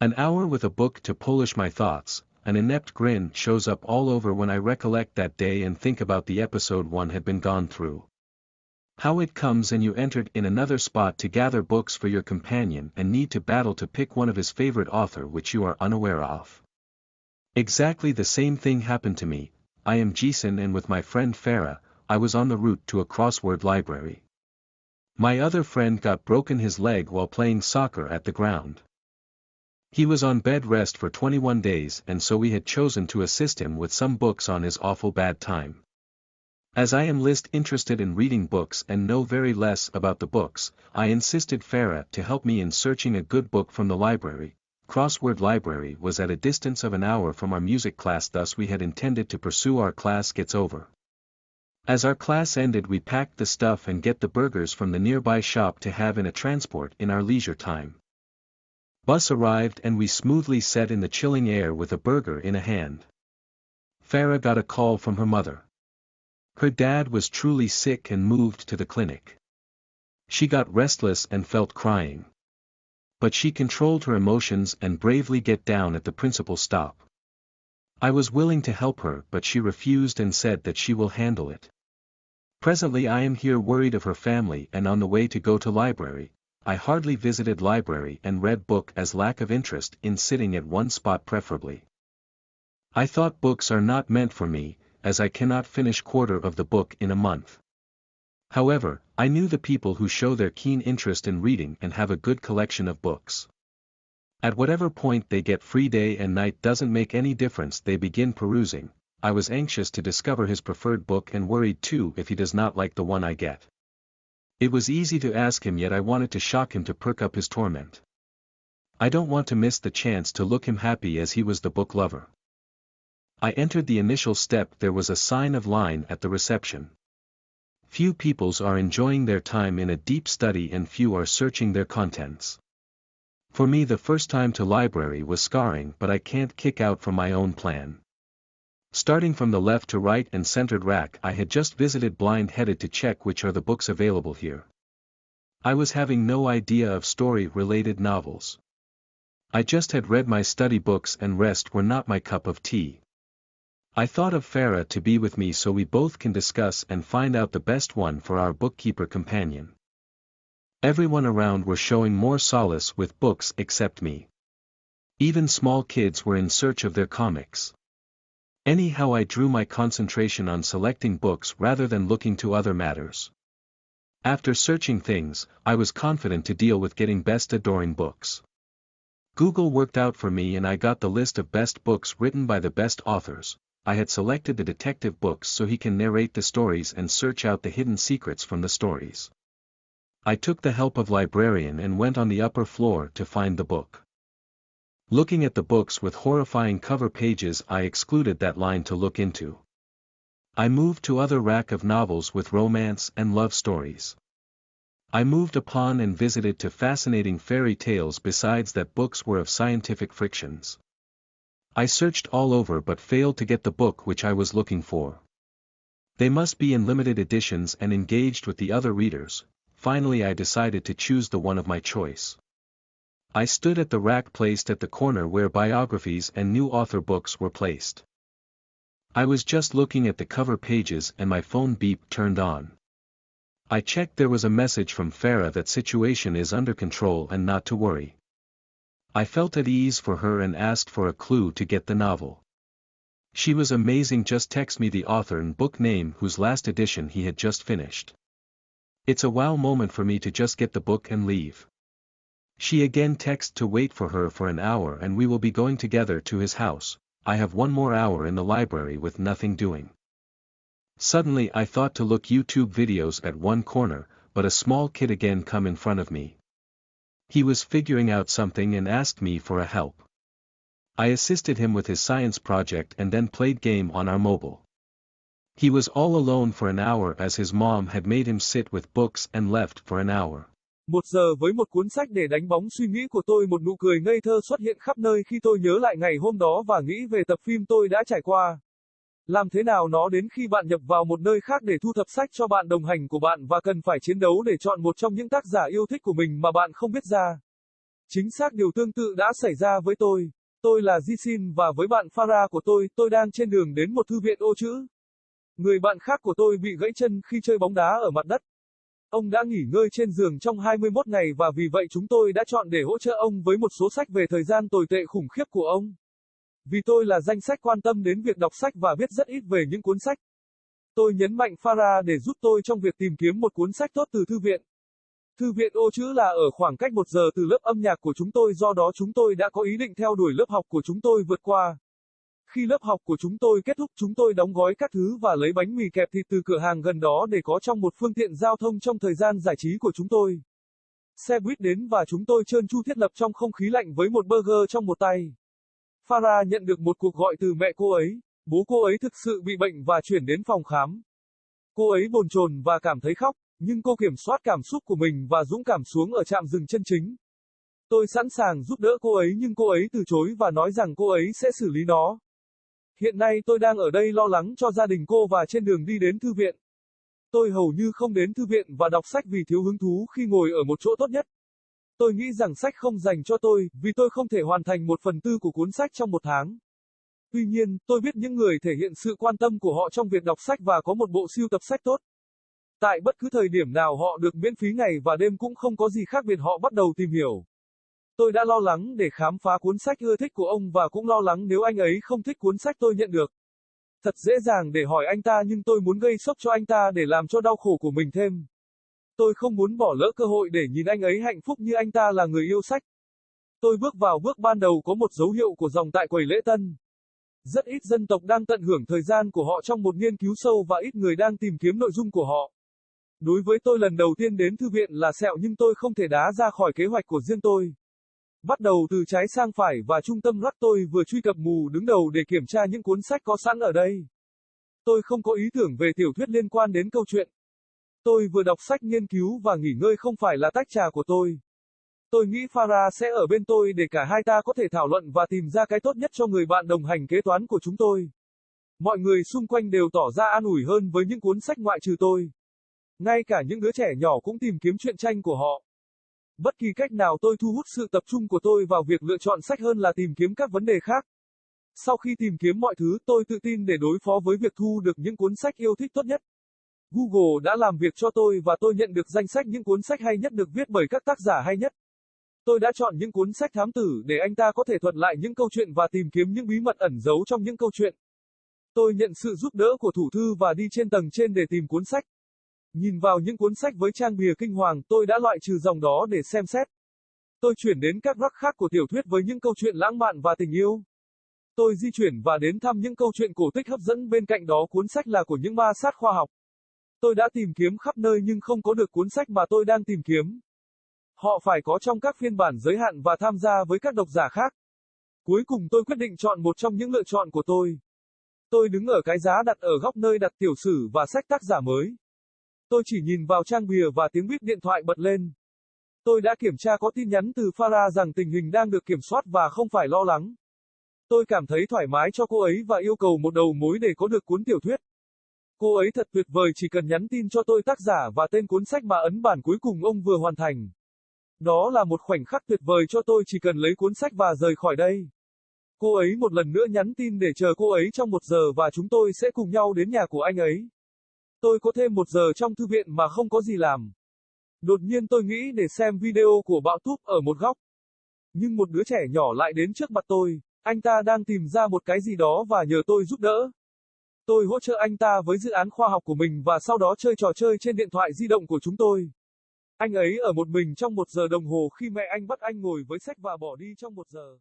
An hour with a book to polish my thoughts, an inept grin shows up all over when I recollect that day and think about the episode one had been gone through. How it comes and you entered in another spot to gather books for your companion and need to battle to pick one of his favorite author which you are unaware of. Exactly the same thing happened to me. I am Jason and with my friend Farah, I was on the route to a crossword library. My other friend got broken his leg while playing soccer at the ground. He was on bed rest for 21 days and so we had chosen to assist him with some books on his awful bad time. As I am least interested in reading books and know very less about the books, I insisted Farah to help me in searching a good book from the library. Crossword library was at a distance of an hour from our music class, thus we had intended to pursue our class gets over. As our class ended we packed the stuff and get the burgers from the nearby shop to have in a transport in our leisure time. Bus arrived and we smoothly sat in the chilling air with a burger in a hand. Farah got a call from her mother. Her dad was truly sick and moved to the clinic. She got restless and felt crying. But she controlled her emotions and bravely get down at the principal stop. I was willing to help her but she refused and said that she will handle it. Presently I am here worried of her family and on the way to go to library. I hardly visited library and read book as lack of interest in sitting at one spot preferably. I thought books are not meant for me, as I cannot finish quarter of the book in a month. However, I knew the people who show their keen interest in reading and have a good collection of books. At whatever point they get free day and night doesn't make any difference, they begin perusing. I was anxious to discover his preferred book and worried too if he does not like the one I get. It was easy to ask him, yet I wanted to shock him to perk up his torment. I don't want to miss the chance to look him happy as he was the book lover. I entered the initial step. There was a sign of line at the reception. Few peoples are enjoying their time in a deep study and few are searching their contents. For me the first time to library was scarring, but I can't kick out from my own plan. Starting from the left to right and centered rack, I had just visited blind-headed to check which are the books available here. I was having no idea of story-related novels. I just had read my study books and rest were not my cup of tea. I thought of Farah to be with me so we both can discuss and find out the best one for our bookkeeper companion. Everyone around were showing more solace with books except me. Even small kids were in search of their comics. Anyhow I drew my concentration on selecting books rather than looking to other matters. After searching things, I was confident to deal with getting best adoring books. Google worked out for me and I got the list of best books written by the best authors. I had selected the detective books so he can narrate the stories and search out the hidden secrets from the stories. I took the help of librarian and went on the upper floor to find the book. Looking at the books with horrifying cover pages, I excluded that line to look into. I moved to other rack of novels with romance and love stories. I moved upon and visited to fascinating fairy tales, besides that books were of scientific frictions. I searched all over but failed to get the book which I was looking for. They must be in limited editions and engaged with the other readers. Finally I decided to choose the one of my choice. I stood at the rack placed at the corner where biographies and new author books were placed. I was just looking at the cover pages and my phone beep turned on. I checked. There was a message from Farah that situation is under control and not to worry. I felt at ease for her and asked for a clue to get the novel. She was amazing. Just text me the author and book name whose last edition he had just finished. It's a wow moment for me to just get the book and leave. She again texted to wait for her for an hour and we will be going together to his house. I have one more hour in the library with nothing doing. Suddenly I thought to look YouTube videos at one corner, but a small kid again come in front of me. He was figuring out something and asked me for a help. I assisted him with his science project and then played game on our mobile. He was all alone for an hour as his mom had made him sit with books and left for an hour. 1 giờ với một cuốn sách để đánh bóng suy nghĩ của tôi. Một nụ cười ngây thơ xuất hiện khắp nơi khi tôi nhớ lại ngày hôm đó và nghĩ về tập phim tôi đã trải qua. Làm thế nào nó đến khi bạn nhập vào một nơi khác để thu thập sách cho bạn đồng hành của bạn và cần phải chiến đấu để chọn một trong những tác giả yêu thích của mình mà bạn không biết ra. Chính xác điều tương tự đã xảy ra với tôi. Tôi là Jisin và với bạn Farah của tôi đang trên đường đến một thư viện ô chữ. Người bạn khác của tôi bị gãy chân khi chơi bóng đá ở mặt đất. Ông đã nghỉ ngơi trên giường trong 21 ngày và vì vậy chúng tôi đã chọn để hỗ trợ ông với một số sách về thời gian tồi tệ khủng khiếp của ông. Vì tôi là danh sách quan tâm đến việc đọc sách và biết rất ít về những cuốn sách. Tôi nhấn mạnh Farah để giúp tôi trong việc tìm kiếm một cuốn sách tốt từ thư viện. Thư viện ô chữ là ở khoảng cách 1 giờ từ lớp âm nhạc của chúng tôi, do đó chúng tôi đã có ý định theo đuổi lớp học của chúng tôi vượt qua. Khi lớp học của chúng tôi kết thúc, chúng tôi đóng gói các thứ và lấy bánh mì kẹp thịt từ cửa hàng gần đó để có trong một phương tiện giao thông trong thời gian giải trí của chúng tôi. Xe buýt đến và chúng tôi trơn tru thiết lập trong không khí lạnh với một burger trong một tay. Farah nhận được một cuộc gọi từ mẹ cô ấy. Bố cô ấy thực sự bị bệnh và chuyển đến phòng khám. Cô ấy bồn chồn và cảm thấy khóc, nhưng cô kiểm soát cảm xúc của mình và dũng cảm xuống ở trạm dừng chân chính. Tôi sẵn sàng giúp đỡ cô ấy nhưng cô ấy từ chối và nói rằng cô ấy sẽ xử lý nó. Hiện nay tôi đang ở đây lo lắng cho gia đình cô và trên đường đi đến thư viện. Tôi hầu như không đến thư viện và đọc sách vì thiếu hứng thú khi ngồi ở một chỗ tốt nhất. Tôi nghĩ rằng sách không dành cho tôi, vì tôi không thể hoàn thành 1/4 của cuốn sách trong 1 tháng. Tuy nhiên, tôi biết những người thể hiện sự quan tâm của họ trong việc đọc sách và có một bộ sưu tập sách tốt. Tại bất cứ thời điểm nào họ được miễn phí ngày và đêm cũng không có gì khác biệt, họ bắt đầu tìm hiểu. Tôi đã lo lắng để khám phá cuốn sách ưa thích của ông và cũng lo lắng nếu anh ấy không thích cuốn sách tôi nhận được. Thật dễ dàng để hỏi anh ta nhưng tôi muốn gây sốc cho anh ta để làm cho đau khổ của mình thêm. Tôi không muốn bỏ lỡ cơ hội để nhìn anh ấy hạnh phúc như anh ta là người yêu sách. Tôi bước vào bước ban đầu có một dấu hiệu của dòng tại quầy lễ tân. Rất ít dân tộc đang tận hưởng thời gian của họ trong một nghiên cứu sâu và ít người đang tìm kiếm nội dung của họ. Đối với tôi, lần đầu tiên đến thư viện là sẹo nhưng tôi không thể đá ra khỏi kế hoạch của riêng tôi. Bắt đầu từ trái sang phải và trung tâm rắc, tôi vừa truy cập mù đứng đầu để kiểm tra những cuốn sách có sẵn ở đây. Tôi không có ý tưởng về tiểu thuyết liên quan đến câu chuyện. Tôi vừa đọc sách nghiên cứu và nghỉ ngơi không phải là tách trà của tôi. Tôi nghĩ Farah sẽ ở bên tôi để cả hai ta có thể thảo luận và tìm ra cái tốt nhất cho người bạn đồng hành kế toán của chúng tôi. Mọi người xung quanh đều tỏ ra an ủi hơn với những cuốn sách ngoại trừ tôi. Ngay cả những đứa trẻ nhỏ cũng tìm kiếm truyện tranh của họ. Bất kỳ cách nào tôi thu hút sự tập trung của tôi vào việc lựa chọn sách hơn là tìm kiếm các vấn đề khác. Sau khi tìm kiếm mọi thứ, tôi tự tin để đối phó với việc thu được những cuốn sách yêu thích tốt nhất. Google đã làm việc cho tôi và tôi nhận được danh sách những cuốn sách hay nhất được viết bởi các tác giả hay nhất. Tôi đã chọn những cuốn sách thám tử để anh ta có thể thuật lại những câu chuyện và tìm kiếm những bí mật ẩn giấu trong những câu chuyện. Tôi nhận sự giúp đỡ của thủ thư và đi trên tầng trên để tìm cuốn sách. Nhìn vào những cuốn sách với trang bìa kinh hoàng, tôi đã loại trừ dòng đó để xem xét. Tôi chuyển đến các rack khác của tiểu thuyết với những câu chuyện lãng mạn và tình yêu. Tôi di chuyển và đến thăm những câu chuyện cổ tích hấp dẫn, bên cạnh đó cuốn sách là của những ma sát khoa học. Tôi đã tìm kiếm khắp nơi nhưng không có được cuốn sách mà tôi đang tìm kiếm. Họ phải có trong các phiên bản giới hạn và tham gia với các độc giả khác. Cuối cùng tôi quyết định chọn một trong những lựa chọn của tôi. Tôi đứng ở cái giá đặt ở góc nơi đặt tiểu sử và sách tác giả mới. Tôi chỉ nhìn vào trang bìa và tiếng bíp điện thoại bật lên. Tôi đã kiểm tra có tin nhắn từ Farah rằng tình hình đang được kiểm soát và không phải lo lắng. Tôi cảm thấy thoải mái cho cô ấy và yêu cầu một đầu mối để có được cuốn tiểu thuyết. Cô ấy thật tuyệt vời, chỉ cần nhắn tin cho tôi tác giả và tên cuốn sách mà ấn bản cuối cùng ông vừa hoàn thành. Đó là một khoảnh khắc tuyệt vời cho tôi, chỉ cần lấy cuốn sách và rời khỏi đây. Cô ấy một lần nữa nhắn tin để chờ cô ấy trong 1 giờ và chúng tôi sẽ cùng nhau đến nhà của anh ấy. Tôi có thêm 1 giờ trong thư viện mà không có gì làm. Đột nhiên tôi nghĩ để xem video của bạo túp ở một góc. Nhưng một đứa trẻ nhỏ lại đến trước mặt tôi. Anh ta đang tìm ra một cái gì đó và nhờ tôi giúp đỡ. Tôi hỗ trợ anh ta với dự án khoa học của mình và sau đó chơi trò chơi trên điện thoại di động của chúng tôi. Anh ấy ở một mình trong 1 giờ đồng hồ khi mẹ anh bắt anh ngồi với sách và bỏ đi trong 1 giờ.